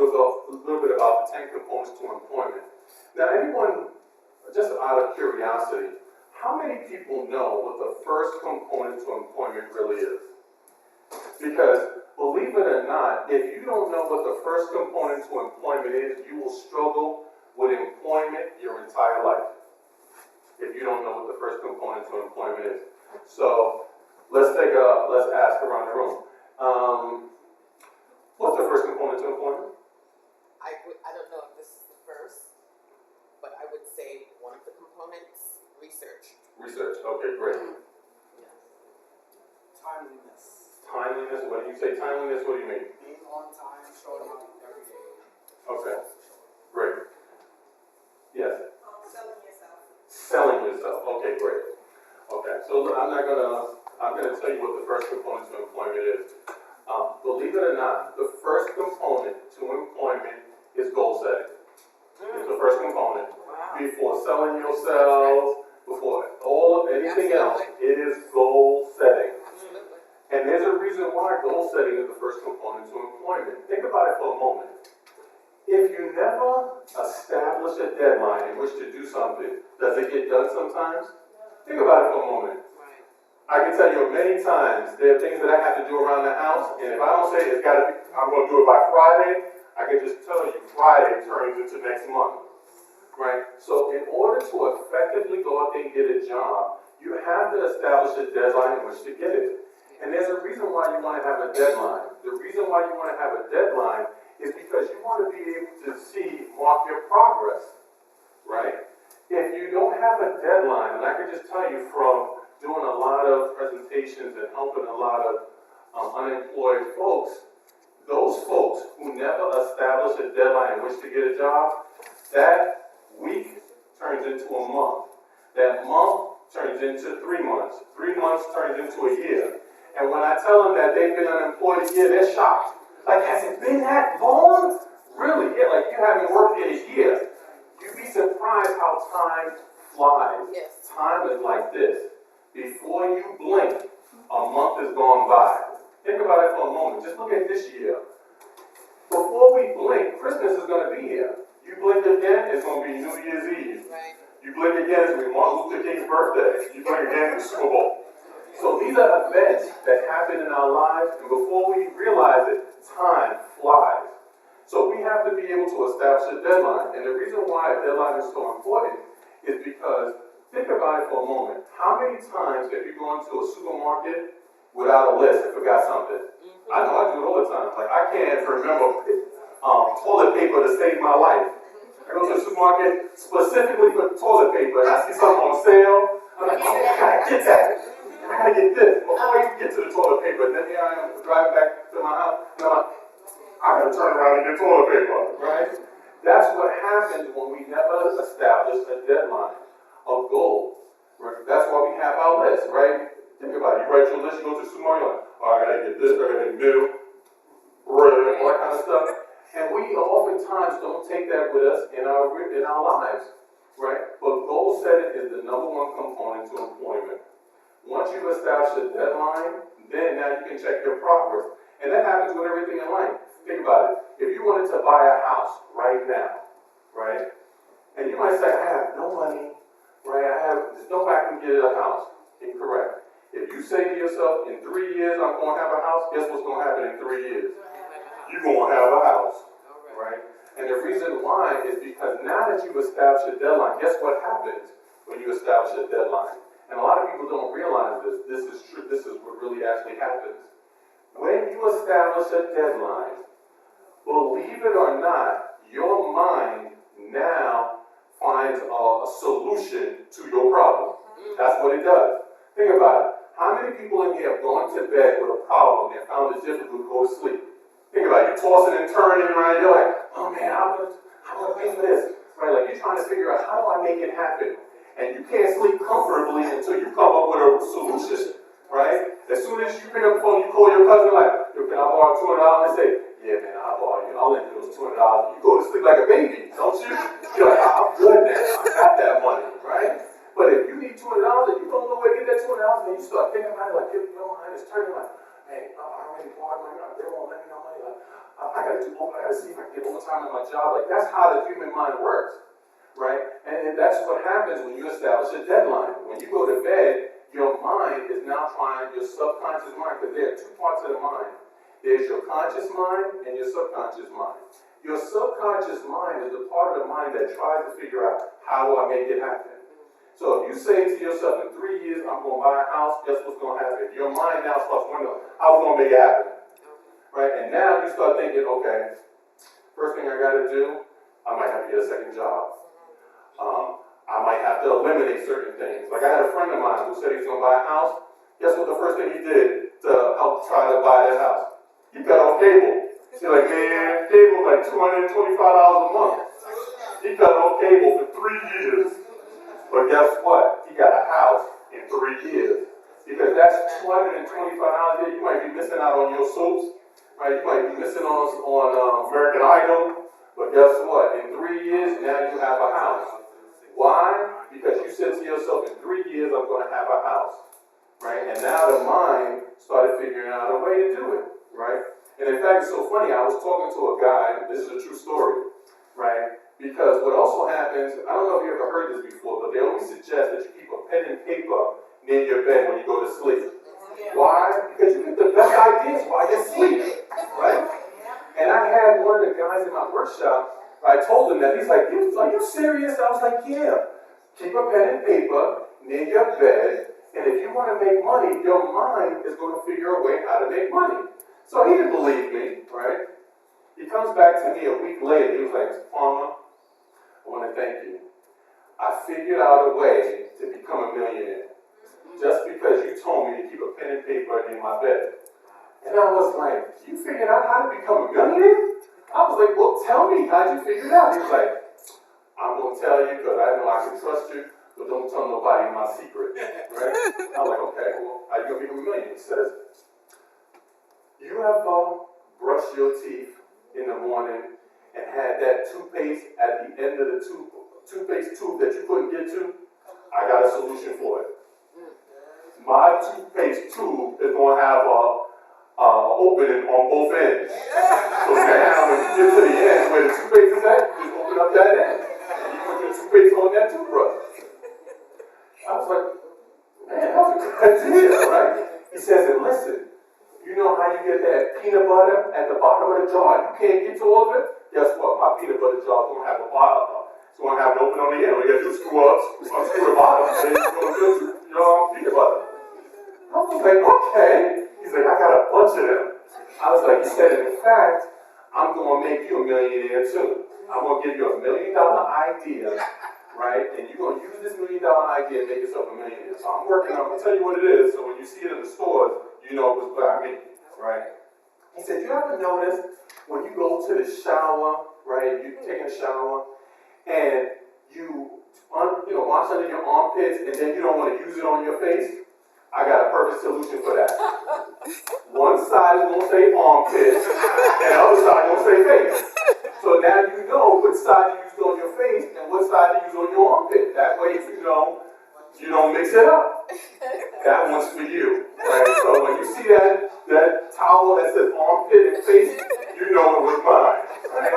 little bit about the 10 components to employment. Now, anyone, just out of curiosity, how many people know what the first component to employment really is? Because, believe it or not, if you don't know what the first component to employment is, you will struggle with employment your entire life. If you don't know what the first component to employment is. So, let's ask around the room. What's the first component to employment? I don't know if this is the first, but I would say one of the components, research. Research, okay, great. Yes. Timeliness. Timeliness, what do you say? Timeliness, what do you mean? Being on time, showing up every day. Okay, great. Yes? Selling yourself. Selling yourself, okay, great. Okay, so I'm gonna tell you what the first component to employment is. Believe it or not, the first component to employment is goal setting. It's the first component. Wow. Before selling yourself, before anything else, it is goal setting. Absolutely. And there's a reason why goal setting is the first component to employment. Think about it for a moment. If you never establish a deadline in which to do something, does it get done sometimes? Think about it for a moment. Right. I can tell you many times there are things that I have to do around the house, and if I don't say I'm going to do it by Friday, I can just tell you Friday turns into next month. Right? So in order to effectively go out there and get a job, you have to establish a deadline in which to get it. And there's a reason why you want to have a deadline. The reason why you want to have a deadline is because you want to be able to mark your progress. Right? If you don't have a deadline, and I can just tell you from doing a lot of presentations and helping a lot of unemployed folks, those folks who never establish a deadline in which to get a job, that week turns into a month. That month turns into 3 months. 3 months turns into a year. And when I tell them that they've been unemployed a year, they're shocked. Like, has it been that long? Really? Yeah, like you haven't worked in a year. You'd be surprised how time flies. Yes. Time is like this. Before you blink, a month has gone by. Think about it for a moment. Just look at this year. Before we blink, Christmas is going to be here. You blink again, it's going to be New Year's Eve. Right. You blink again, it's going to be Martin Luther King's birthday. You blink again, it's Super Bowl. So these are events that happen in our lives, and before we realize it, time flies. So we have to be able to establish a deadline. And the reason why a deadline is so important is because, think about it for a moment. How many times have you gone to a supermarket without a list and forgot something? I know I do it all the time. Like, I can't remember toilet paper to save my life. I go to the supermarket specifically for toilet paper, and I see something on sale. I'm like, oh, I gotta get that. I gotta get this. Before I even get to the toilet paper, then here I am driving back to my house, and I'm like, I gotta turn around and get toilet paper, right? That's what happens when we never establish a deadline, a goal. Right? That's why we have our list, right? Think about it. You write your list, you go to the supermarket, oh, I gotta get this, I gotta get milk, bread, all that kind of stuff. And we oftentimes don't take that with us in our lives, right? But goal setting is the number one component to employment. Once you've established a deadline, then now you can check your progress. And that happens with everything in life. Think about it. If you wanted to buy a house right now, right? And you might say, I have no money, right? There's no way I can get a house. Incorrect. If you say to yourself, in 3 years I'm going to have a house, guess what's going to happen in 3 years? You're going to have a house, right? And the reason why is because now that you've established a deadline, guess what happens when you establish a deadline? And a lot of people don't realize this. This is true. This is what really actually happens. When you establish a deadline, believe it or not, your mind now finds a solution to your problem. That's what it does. Think about it. How many people in here have gone to bed with a problem and found it difficult to go to sleep? Think about it. You're tossing and turning around. You're like, oh man, how am I going to pay for this? Right? Like you're trying to figure out, how do I make it happen? And you can't sleep comfortably until you come up with a solution. Right? As soon as you pick up the phone, you call your cousin like, yo, can I borrow $200? And say, yeah man, I'll borrow you. I'll lend you those $200. You go to sleep like a baby, don't you? You're like, I'm good now. I got that money. Right? But if you need $200 and you don't know where to get that $200, then you start thinking about it like, your mind is turning like, hey, I already borrowed money. They won't let me no money. I gotta see if I can get a time at my job. Like, that's how the human mind works, right? And that's what happens when you establish a deadline. When you go to bed, your mind is now trying, your subconscious mind, because there are two parts of the mind. There's your conscious mind and your subconscious mind. Your subconscious mind is the part of the mind that tries to figure out, how do I make it happen? So if you say to yourself, in 3 years, I'm going to buy a house, guess what's going to happen? Your mind now starts wondering, how am I going to make it happen? Right? And now you start thinking, okay, first thing I got to do, I might have to get a second job. I might have to eliminate certain things. Like I had a friend of mine who said he was going to buy a house. Guess what the first thing he did to help try to buy that house? He cut off cable. He's like, man, cable like $225 a month. He cut off cable for 3 years. But guess what? He got a house in 3 years. Because that's $225 a year. You might be missing out on your soaps, right? You might be missing on American Idol. But guess what? In 3 years, now you have a house. Why? Because you said to yourself, in 3 years, I'm going to have a house, right? And now the mind started figuring out a way to do it, right? And in fact, it's so funny. I was talking to a guy. This is a true story, right? Because what also happens, I don't know if you ever heard this before, but they always suggest that you keep a pen and paper near your bed when you go to sleep. Why? Because you get the best ideas while you sleep, right? And I had one of the guys in my workshop, I told him that. He's like, are you serious? I was like, yeah. Keep a pen and paper near your bed, and if you want to make money, your mind is going to figure a way how to make money. So he didn't believe me, right? He comes back to me a week later. He was like, Palmer, I want to thank you. I figured out a way to become a millionaire just because you told me to keep a pen and paper in my bed. And I was like, you figured out how to become a millionaire? I was like, well, tell me, how'd you figure it out? He was like, I'm going to tell you because I know I can trust you, but don't tell nobody my secret, right? I was like, okay, well, how you going to become a millionaire? He says, you have brushed your teeth in the morning and had that toothpaste at the end of the toothpaste tube that you couldn't get to. I got a solution for it. My toothpaste tube is going to have opening on both ends. So now when you get to the end where the toothpaste is at, you just open up that end. And you put your toothpaste on that toothbrush. I was like, man, that was a good idea, right? He says, and listen, you know how you get that peanut butter at the bottom of the jar and you can't get to all of it? Guess what? My peanut butter jar is going to have a bottom. It's going to have an open on the end. We got to screw up, unscrew the bottom, and then it's going to get your peanut butter. I was like, okay. He's like, I got a bunch of them. I was like, he said, in fact, I'm going to make you a millionaire too. I'm going to give you $1 million idea, right? And you're going to use this $1 million idea and make yourself a millionaire. So I'm working on, I'm going to tell you what it is, so when you see it in the stores, you know it was by me, right? He said, you ever notice when you go to the shower, right, you're taking a shower, and you wash under your armpits, and then you don't want to use it on your face? I got a perfect solution for that. One side is going to say armpit, and the other side is going to say face. So now you know which side you use on your face and what side you use on your armpit. That way you know you don't mix it up. That one's for you. Right? So when you see that towel that says armpit and face, you know it was mine. Right?